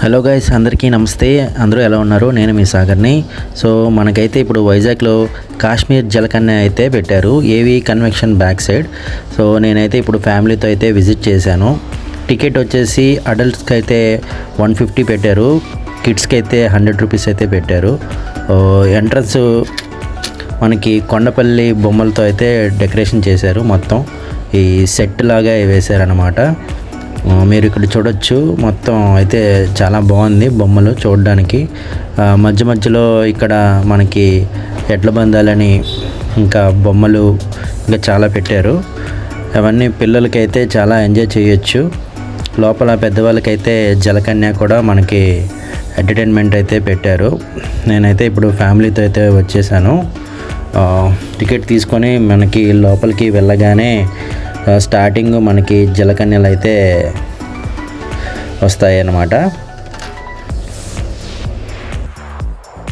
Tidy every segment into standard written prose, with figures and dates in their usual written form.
Hello guys, అందరికీ నమస్తే. అందరూ ఎలా ఉన్నారు? నేను మీ సాగర్ని. సో మనకైతే ఇప్పుడు వైజాగ్లో కాశ్మీర్ జలకన్య అయితే పెట్టారు, ఏవి కన్వెన్షన్ బ్యాక్ సైడ్. సో నేనైతే ఇప్పుడు ఫ్యామిలీతో అయితే విజిట్ చేశాను. టికెట్ వచ్చేసి అడల్ట్స్కి అయితే 150 పెట్టారు, కిడ్స్కి అయితే 100 రూపీస్ అయితే పెట్టారు. ఎంట్రన్స్ మనకి కొండపల్లి బొమ్మలతో అయితే డెకరేషన్ చేశారు, మొత్తం ఈ సెట్ లాగా వేశారనమాట. మీరు ఇక్కడ చూడొచ్చు, మొత్తం అయితే చాలా బాగుంది బొమ్మలు చూడడానికి. మధ్య మధ్యలో ఇక్కడ మనకి ఎడ్ల బంధాలని ఇంకా బొమ్మలు ఇంకా చాలా పెట్టారు. అవన్నీ పిల్లలకైతే చాలా ఎంజాయ్ చేయొచ్చు. లోపల పెద్దవాళ్ళకైతే జలకన్య కూడా మనకి ఎంటర్టైన్మెంట్ అయితే పెట్టారు. నేనైతే ఇప్పుడు ఫ్యామిలీతో అయితే వచ్చేసాను. టికెట్ తీసుకొని మనకి లోపలికి వెళ్ళగానే స్టార్టింగ్ మనకి జలకన్యలు అయితే వస్తాయి అన్నమాట.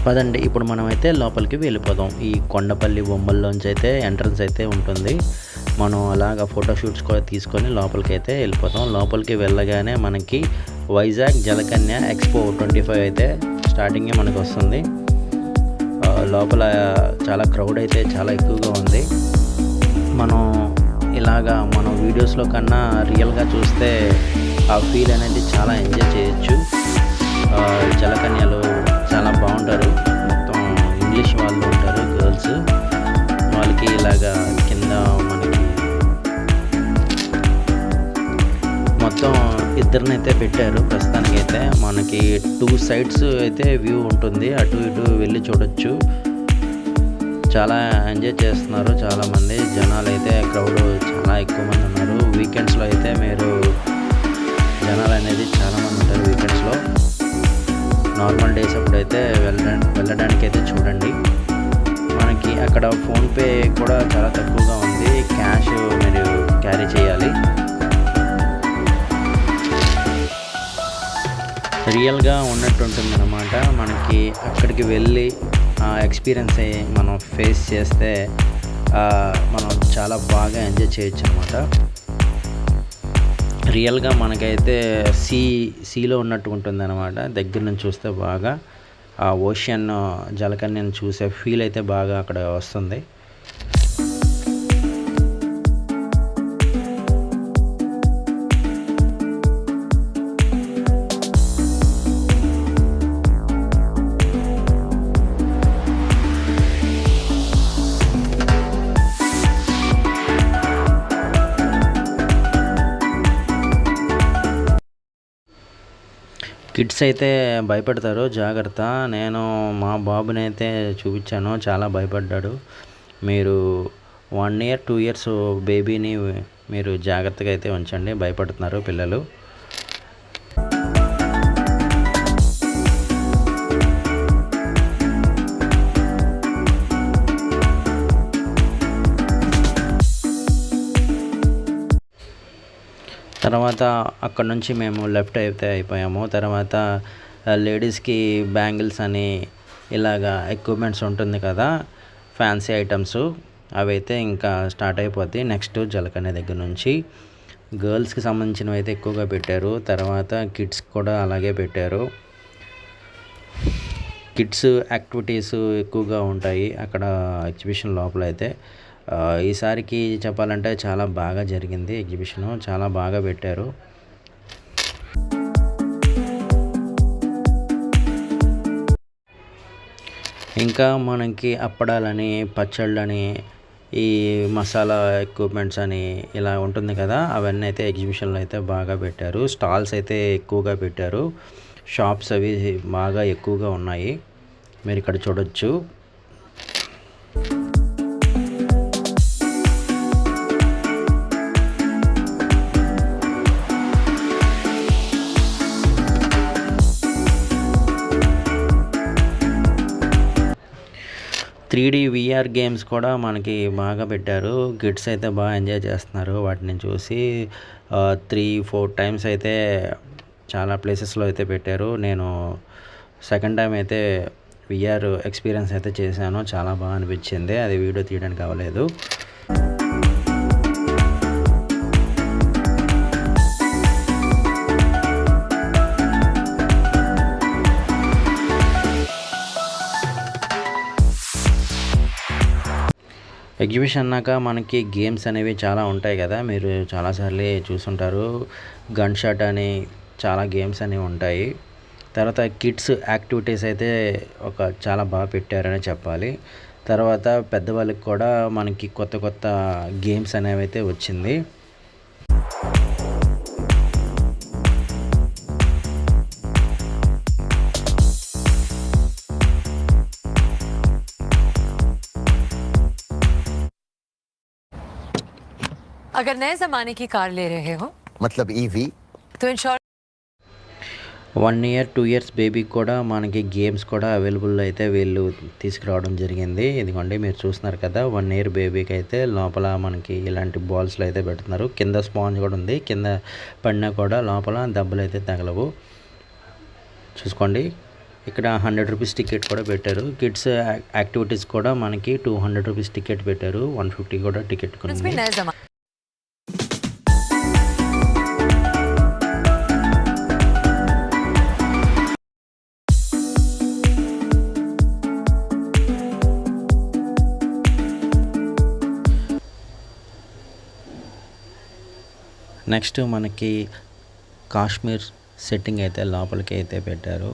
పదండి, ఇప్పుడు మనమైతే లోపలికి వెళ్ళిపోదాం. ఈ కొండపల్లి బొమ్మల్లోంచి అయితే ఎంట్రన్స్ అయితే ఉంటుంది. మనం అలాగ ఫోటోషూట్స్ కూడా తీసుకొని లోపలికి అయితే వెళ్ళిపోతాం. లోపలికి వెళ్ళగానే మనకి వైజాగ్ జలకన్య ఎక్స్పో 25 అయితే స్టార్టింగే మనకు వస్తుంది. లోపల చాలా క్రౌడ్ అయితే చాలా ఎక్కువగా ఉంది. మనం వీడియోస్లో కన్నా రియల్గా చూస్తే ఆ ఫీల్ అనేది చాలా ఎంజాయ్ చేయొచ్చు. జలకన్యలు చాలా బాగుంటారు. మొత్తం ఇంగ్లీష్ వాళ్ళు ఉంటారు, గర్ల్స్. వాళ్ళకి ఇలాగా కింద మనకి మొత్తం ఇద్దరినైతే పెట్టారు. ప్రస్తుతానికైతే మనకి 2 సైడ్స్ అయితే వ్యూ ఉంటుంది, అటు ఇటు వెళ్ళి చూడొచ్చు. చాలా ఎంజాయ్ చేస్తున్నారు చాలామంది జనాలు అయితే. క్రౌడ్ చాలా ఎక్కువ మంది ఉన్నారు. వీకెండ్స్లో అయితే మీరు జనాలు అనేది చాలామంది ఉంటారు వీకెండ్స్లో. నార్మల్ డేస్ అప్పుడైతే వెళ్ళడానికి అయితే చూడండి. మనకి అక్కడ ఫోన్పే కూడా చాలా తక్కువగా ఉంది, క్యాష్ మీరు క్యారీ చేయాలి. రియల్గా ఉన్నట్టు ఉంటుంది అన్నమాట. మనకి అక్కడికి వెళ్ళి ఆ ఎక్స్పీరియన్స్ మనం ఫేస్ చేస్తే మనం చాలా బాగా ఎంజాయ్ చేయొచ్చు అనమాట. రియల్గా మనకైతే సీలో ఉన్నట్టు ఉంటుంది అనమాట. దగ్గర నుంచి చూస్తే బాగా ఆ ఓషియన్ జలకన్యను చూసే ఫీల్ అయితే బాగా అక్కడ వస్తుంది. కిడ్స్ అయితే భయపడతారు, జాగ్రత్త. నేను మా బాబుని అయితే చూపించాను, చాలా భయపడ్డాడు. మీరు 1 year 2 years బేబీని మీరు జాగ్రత్తగా అయితే ఉంచండి, భయపడుతున్నారు పిల్లలు. తర్వాత అక్కడ నుంచి మేము లెఫ్ట్ అయితే అయిపోయాము. తర్వాత లేడీస్కి బ్యాంగిల్స్ అని ఇలాగా ఎక్విప్మెంట్స్ ఉంటుంది కదా, ఫ్యాన్సీ ఐటమ్స్, అవి అయితే ఇంకా స్టార్ట్ అయిపోతాయి నెక్స్ట్ జలకన్య దగ్గర నుంచి. గర్ల్స్కి సంబంధించినవి అయితే ఎక్కువగా పెట్టారు. తర్వాత కిడ్స్ కూడా అలాగే పెట్టారు. కిడ్స్ యాక్టివిటీస్ ఎక్కువగా ఉంటాయి అక్కడ ఎగ్జిబిషన్ లోపల అయితే. ఈసారికి చెప్పాలంటే చాలా బాగా జరిగింది ఎగ్జిబిషను, చాలా బాగా పెట్టారు. ఇంకా మనకి అప్పడాలని, పచ్చళ్ళని, ఈ మసాలా ఎక్విప్మెంట్స్ అని ఇలా ఉంటుంది కదా, అవన్నీ అయితే ఎగ్జిబిషన్లో అయితే బాగా పెట్టారు. స్టాల్స్ అయితే ఎక్కువగా పెట్టారు. షాప్స్ అవి బాగా ఎక్కువగా ఉన్నాయి, మీరు ఇక్కడ చూడొచ్చు. 3D VR గేమ్స్ కూడా మనకి బాగా పెట్టారు. కిడ్స్ అయితే బాగా ఎంజాయ్ చేస్తున్నారు వాటిని చూసి. 3-4 టైమ్స్ అయితే చాలా ప్లేసెస్లో అయితే పెట్టారు. నేను సెకండ్ టైం అయితే VR ఎక్స్పీరియన్స్ అయితే చేశాను, చాలా బాగా అనిపించింది. అది వీడియో తీయడానికి అవ్వలేదు. ఎగ్జిబిషన్ అన్నాక మనకి గేమ్స్ అనేవి చాలా ఉంటాయి కదా! మీరు చాలాసార్లే చూసుంటారు. గన్ షాట్ అని చాలా గేమ్స్ అనేవి ఉంటాయి. తర్వాత కిడ్స్ యాక్టివిటీస్ అయితే చాలా బాగా పెట్టారనే చెప్పాలి. తర్వాత పెద్దవాళ్ళకి కూడా మనకి కొత్త కొత్త గేమ్స్ అనేవైతే వచ్చింది. अगर नए जमाने की कार ले रहे हो मतलब ईवी तो इंश्योर 1 ఇయర్, 2 ఇయర్స్ బేబీకి కూడా మనకి గేమ్స్ కూడా అవైలబుల్ అయితే వీళ్ళు తీసుకురావడం జరిగింది. ఇదిగోండి మీరు చూస్తున్నారు కదా! 1 ఇయర్ బేబీకి అయితే లోపల మనకి ఇలాంటి బాల్స్‌లో అయితే పెడుతున్నారు. కింద స్పాంజ్ కూడా ఉంది. కింద పడినా కూడా లోపల దెబ్బలైతే తగలవు. చూసుకోండి. ఇక్కడ 100 రూపీస్ టికెట్ కూడా పెట్టారు. కిడ్స్ యాక్టివిటీస్ కూడా మనకి 200 రూపీస్ టికెట్ పెట్టారు. 150 కూడా టికెట్ ఉంది. इसमें नए जमाने నెక్స్ట్ మనకి కాశ్మీర్ సెట్టింగ్ అయితే లోపలికి అయితే పెట్టారు.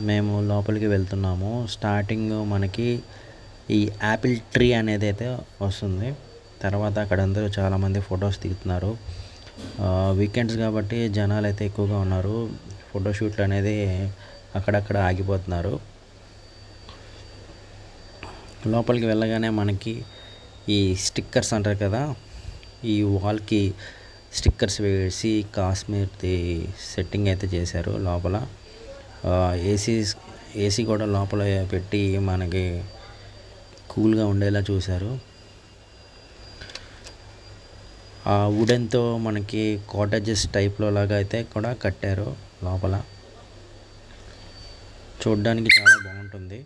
మేము లోపలికి వెళ్తున్నాము. స్టార్టింగ్ మనకి ఈ యాపిల్ ట్రీ అనేది అయితే వస్తుంది. తర్వాత అక్కడ అందరూ చాలామంది ఫొటోస్ దిగుతున్నారు. వీకెండ్స్ కాబట్టి జనాలు అయితే ఎక్కువగా ఉన్నారు. ఫోటోషూట్లు అనేది అక్కడక్కడ ఆగిపోతున్నారు. లోపలికి వెళ్ళగానే మనకి ఈ స్టిక్కర్స్ అంటారు కదా, ఈ వాల్కి స్టిక్కర్స్ వేసి కాశ్మీర్ది సెట్టింగ్ అయితే చేశారు. లోపల ఏసీ కూడా లోపల పెట్టి మనకి కూల్గా ఉండేలా చూశారు. ఆ వుడెన్తో మనకి కాటేజెస్ టైప్లో లాగా అయితే కూడా కట్టారు. లోపల చూడడానికి చాలా బాగుంటుంది.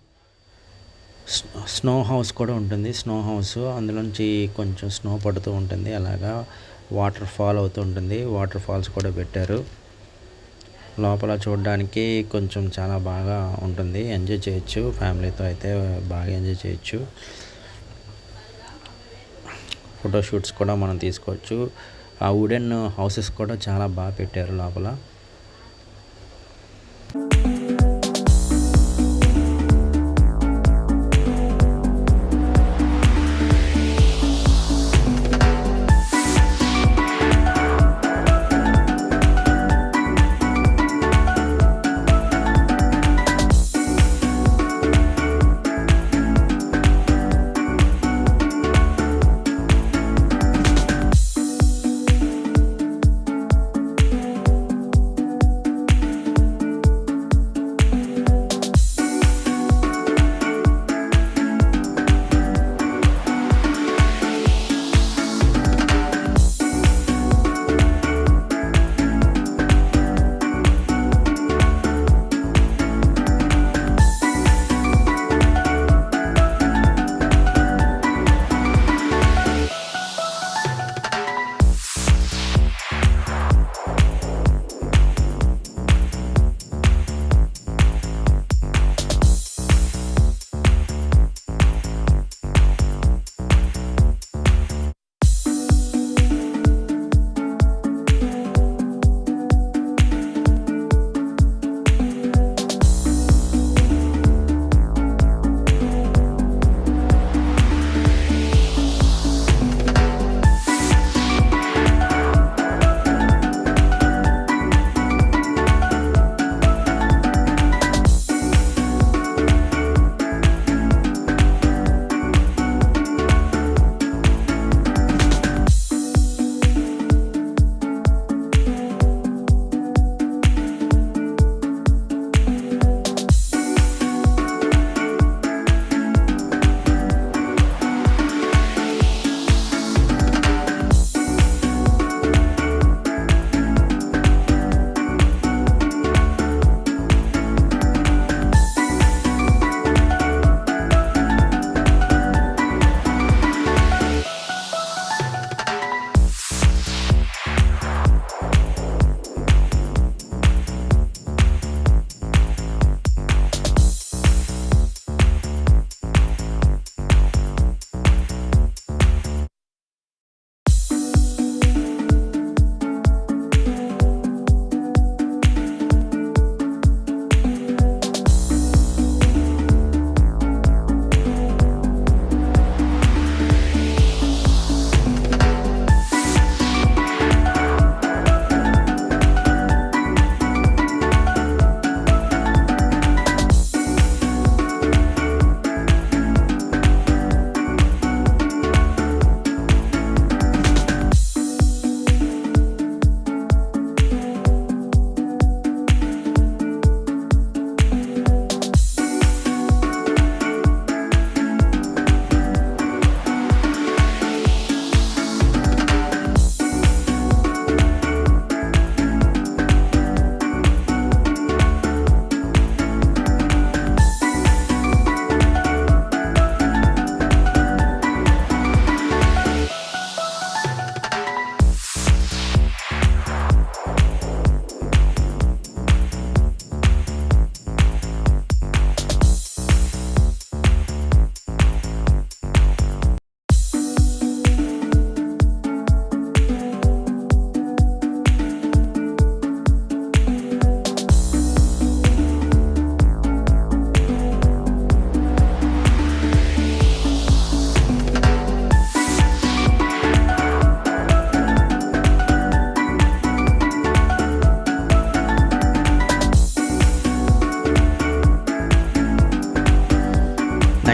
స్నో హౌస్ కూడా ఉంటుంది. స్నో హౌస్ అందులోంచి కొంచెం స్నో పడుతూ ఉంటుంది. అలాగా వాటర్ ఫాల్ అవుతూ ఉంటుంది. వాటర్ ఫాల్స్ కూడా పెట్టారు. లోపల చూడడానికి కొంచెం చాలా బాగా ఉంటుంది. ఎంజాయ్ చేయొచ్చు. ఫ్యామిలీతో అయితే బాగా ఎంజాయ్ చేయొచ్చు. ఫోటోషూట్స్ కూడా మనం తీసుకోవచ్చు. ఆ వుడెన్ హౌసెస్ కూడా చాలా బాగా పెట్టారు లోపల.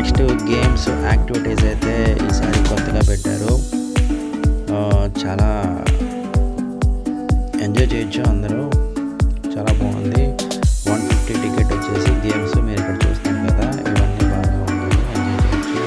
నెక్స్ట్ గేమ్స్ యాక్టివిటీస్ అయితే ఈసారి కొత్తగా పెట్టారు. చాలా ఎంజాయ్ చేయొచ్చు అందరూ, చాలా బాగుంది. 150 టికెట్ వచ్చేసి గేమ్స్ మీరు ఇక్కడ చూస్తారు కదా, ఇవన్నీ బాగా ఉన్నాయి, ఎంజాయ్ చేయొచ్చు.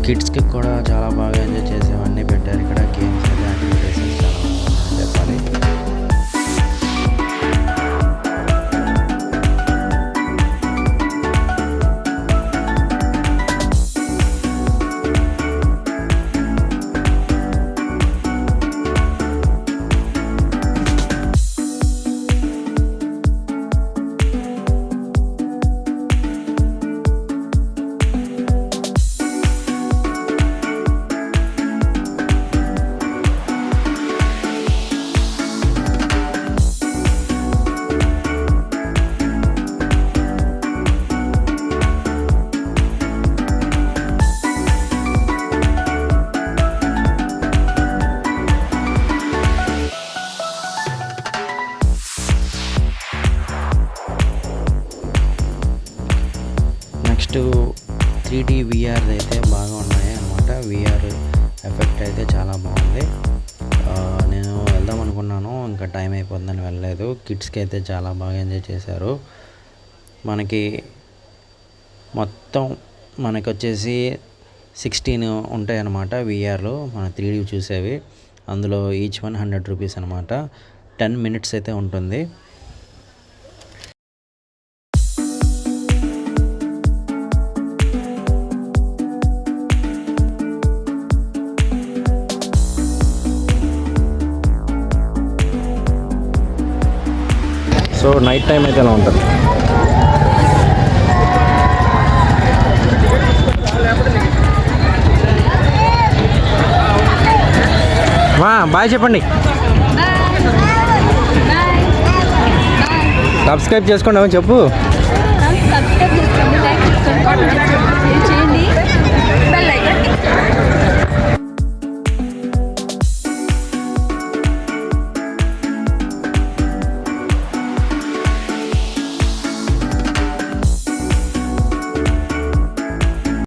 కిడ్స్కి కూడా చాలా బాగా ఎంజాయ్ చేసేవన్నీ పెట్టారు ఇక్కడ. గేమ్స్ అయితే యాక్టివిటీస్ చాలా బాగున్నాయని చెప్పాలి. నెక్స్ట్ 3D VR అయితే బాగా ఉన్నాయి అన్నమాట. VR ఎఫెక్ట్ అయితే చాలా బాగుంది. నేను వెళ్దాం అనుకున్నాను, ఇంకా టైం అయిపోతుందని వెళ్ళలేదు. కిడ్స్కి అయితే చాలా బాగా ఎంజాయ్ చేశారు. మనకి మొత్తం వచ్చేసి 16 ఉంటాయి అన్నమాట విఆర్లో, మన 3D చూసేవి. అందులో ఈచ్ వన్ 100 రూపీస్ అనమాట. 10 minutes అయితే ఉంటుంది. సో నైట్ టైం అయితే ఎలా ఉంటుంది? బాయ్ చెప్పండి. సబ్స్క్రైబ్ చేసుకోండి, చెప్పు.